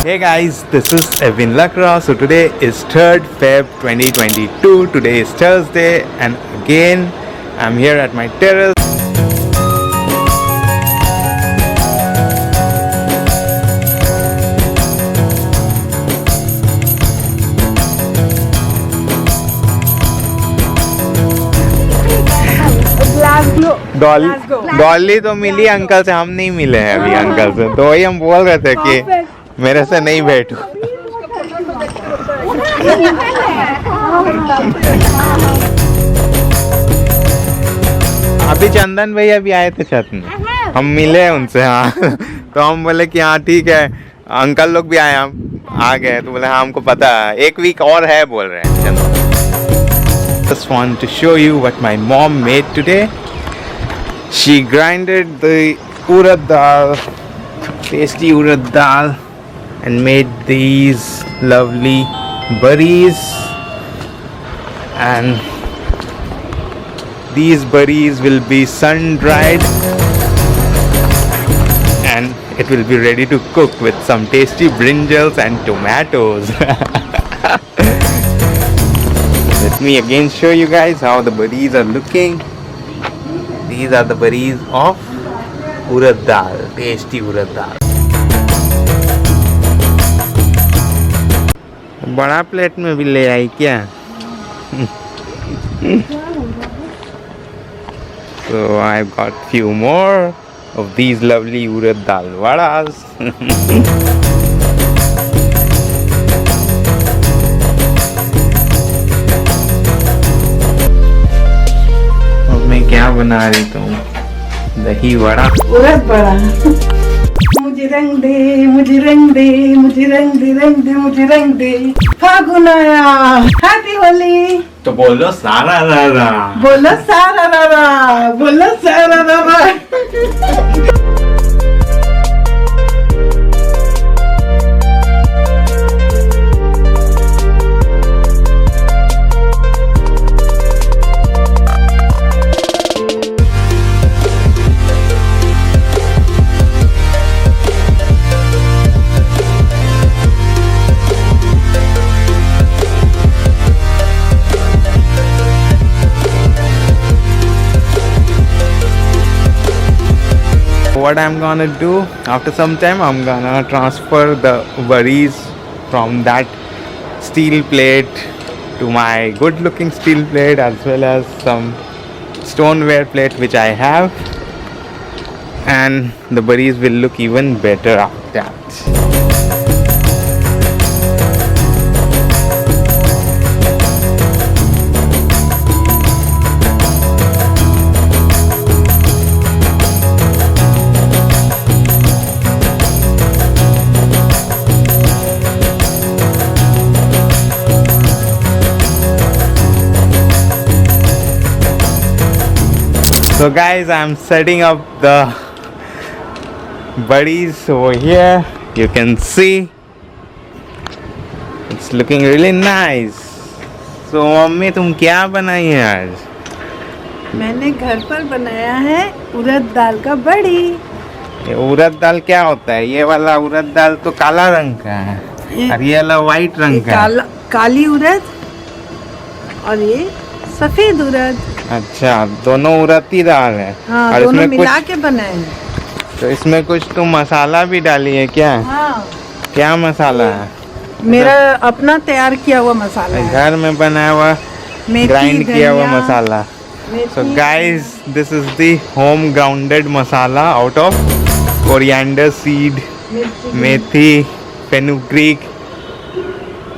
Hey guys, this is Evewin Lakra. So today is 3rd Feb 2022. Today is Thursday and again I'm here at my terrace. Dolly तो मिली uncle से, हम नहीं मिले हैं अभी uncle से, तो वही हम बोल रहे थे कि मेरे से नहीं बैठो। अभी चंदन भैया भी आए थे छत में, हम मिले उनसे। हाँ तो हम बोले कि हाँ ठीक है, अंकल लोग भी आए, हम आ गए तो बोले हाँ हमको पता है, एक वीक और है बोल रहे हैं। चलो, just want to show you what my mom made today. She grinded the Urad-Dal, tasty Urad-Dal, and made these lovely buddies. And these buddies will be sun dried and it will be ready to cook with some tasty brinjals and tomatoes. Let me again show you guys how the buddies are looking. These are the buddies of Urad-Dal, tasty Urad-Dal. बड़ा plate में भी ले आई क्या? So I've got few more of these lovely Urad-Dal vadas. क्या बना रही तुम? दही वड़ा, उड़द वड़ा। मुझे रंग दे, मुझे रंग दे, मुझे रंग दे, रंग दे, मुझे रंग दे। फागुन आया, हैप्पी होली। तो बोलो सारा रारा, बोलो सारा रारा, बोलो सारा रारा। what I'm gonna do after some time, I'm gonna transfer the worries from that steel plate to my good looking steel plate, as well as some stoneware plate which I have, and the worries will look even better after that. So guys, I'm setting up the buddies over here. You can see it's looking really nice. So mummy तुम क्या बनाई है आज? मैंने घर पर बनाया है उड़द दाल का बड़ी। ये उड़द दाल क्या होता है? ये वाला उड़द दाल तो काला रंग का है और ये वाला व्हाइट रंग का है। काली उड़द और ये सफेद उड़द। अच्छा, दोनों उड़द की दाल है। हाँ, और दोनों इसमें मिला के बनाए हैं। तो इसमें कुछ तुम मसाला भी डाली है क्या? हाँ। क्या मसाला है? मेरा अपना तैयार किया हुआ मसाला है, घर में बनाया हुआ, ग्राइंड किया हुआ मसाला। So guys, this is the home grounded masala out of coriander seed, methi, fenugreek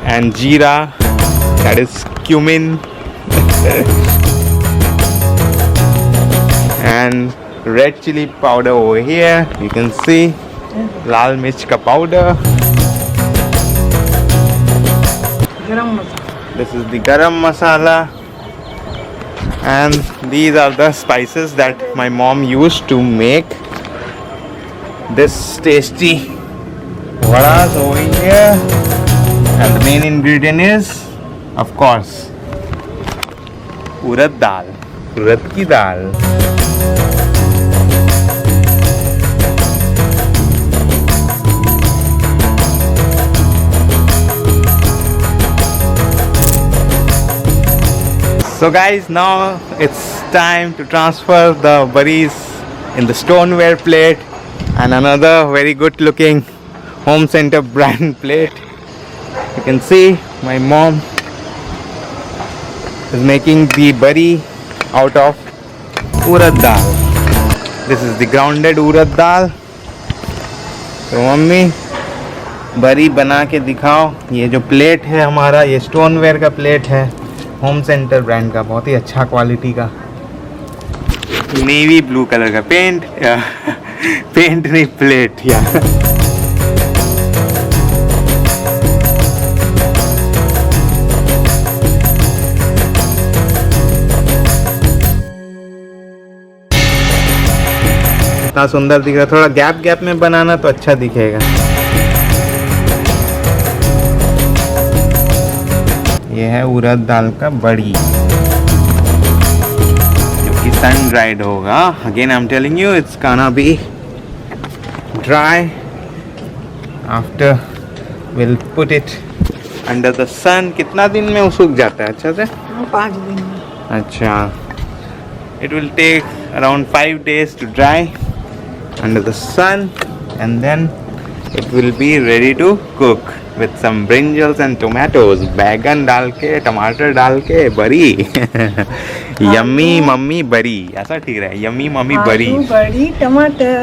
and jeera, that is cumin and red chili powder over here. You can see LAL-MIRCHA powder. This is the garam masala, and these are the spices that my mom used to make this tasty vadas over here. And the main ingredient is, of course, urad dal, urad ki dal. So guys, now it's time to transfer the buddies in the stoneware plate and another very good looking home center brand plate. You can see my mom is making the bari out of Urad-Dal. This is the grounded Urad-Dal. तो mummy बरी बना के दिखाओ. ये जो plate है हमारा, ये स्टोनवेयर का प्लेट है, होम सेंटर ब्रांड का, बहुत ही अच्छा क्वालिटी का, नेवी ब्लू कलर का पेंट पेंट नहीं प्लेट या इतना सुंदर दिख रहा है. थोड़ा गैप गैप में बनाना तो अच्छा दिखेगा. ये है उड़द दाल का बड़ी जो कि सन ड्राइड होगा. Again I am telling you, it's gonna be dry after will put it under the sun. कितना दिन में वो सूख जाता है अच्छा से? 5 दिन में. अच्छा, it will take around 5 days to dry under the sun, and then it will be ready to cook with some brinjals and tomatoes. बैगन डाल के, टमाटर डाल के बरी यम्मी मम्मी बरी, ऐसा ठीक रहा है, यम्मी मम्मी बरी. आलू बड़ी टमाटर.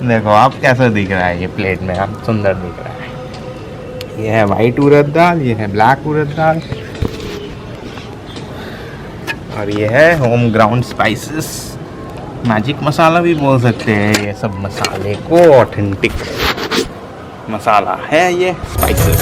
देखो आप कैसा दिख रहा है ये प्लेट में, आप सुंदर दिख रहा है. ये है वाइट उड़द दाल, ये है ब्लैक उड़द दाल, और ये है होम ग्राउंड स्पाइसेस. मैजिक मसाला भी बोल सकते हैं ये सब मसाले को. ऑथेंटिक मसाला है ये spices.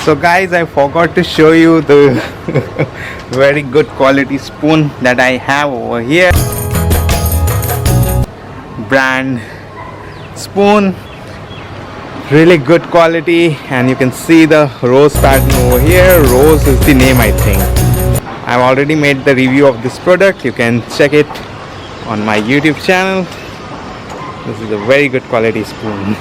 So guys, I forgot to show you the very good quality spoon that I have over here. Brand spoon, really good quality, and you can see the rose pattern over here. Rose is the name, I think. I've already made the review of this product. You can check it on my YouTube channel. This is a very good quality spoon.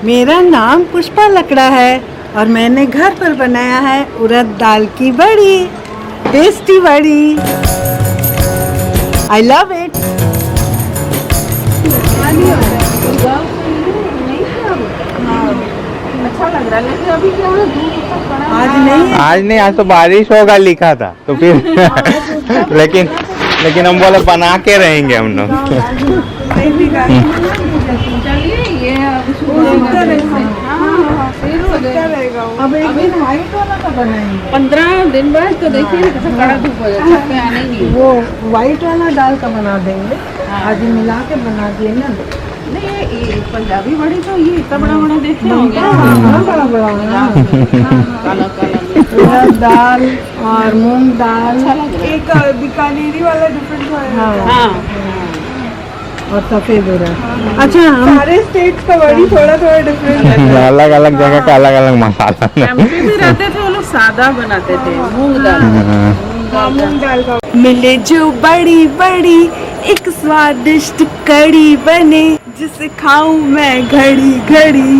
मेरा नाम पुष्पा लकड़ा है और मैंने घर पर बनाया है उड़द दाल की बड़ी, टेस्टी बड़ी. I love it. अच्छा लग रहा है, लेकिन अभी क्या है, आज नहीं, आज तो बारिश होगा लिखा था, तो फिर लेकिन हम बोले बना के रहेंगे हम लोग. अब एक दिन व्हाइट वाला का बनाएंगे. 15 दिन बाद तो देखिए कैसा कड़ा धूप हो जाता है, आने नहीं. वो व्हाइट वाला दाल का बना देंगे. आज मिला के बना दिए ना. नहीं ये पंजाबी बड़ी तो ये इतना बड़ा बड़ा देखते होंगे. बड़ा काला काला दाल और मूंग दाल. एक बीकानेरी वाला डिफरेंट है और सफेद हो रहा है. अच्छा, सारे स्टेट्स का बड़ी थोड़ा थोड़ा डिफरेंट है. अलग अलग जगह का अलग अलग मसाला. एमपी भी रहते थे वो लोग सादा बनाते थे मूंग दाल का. मिले जो बड़ी बड़ी एक स्वादिष्ट कड़ी बने, जिसे खाऊं मैं घड़ी घड़ी.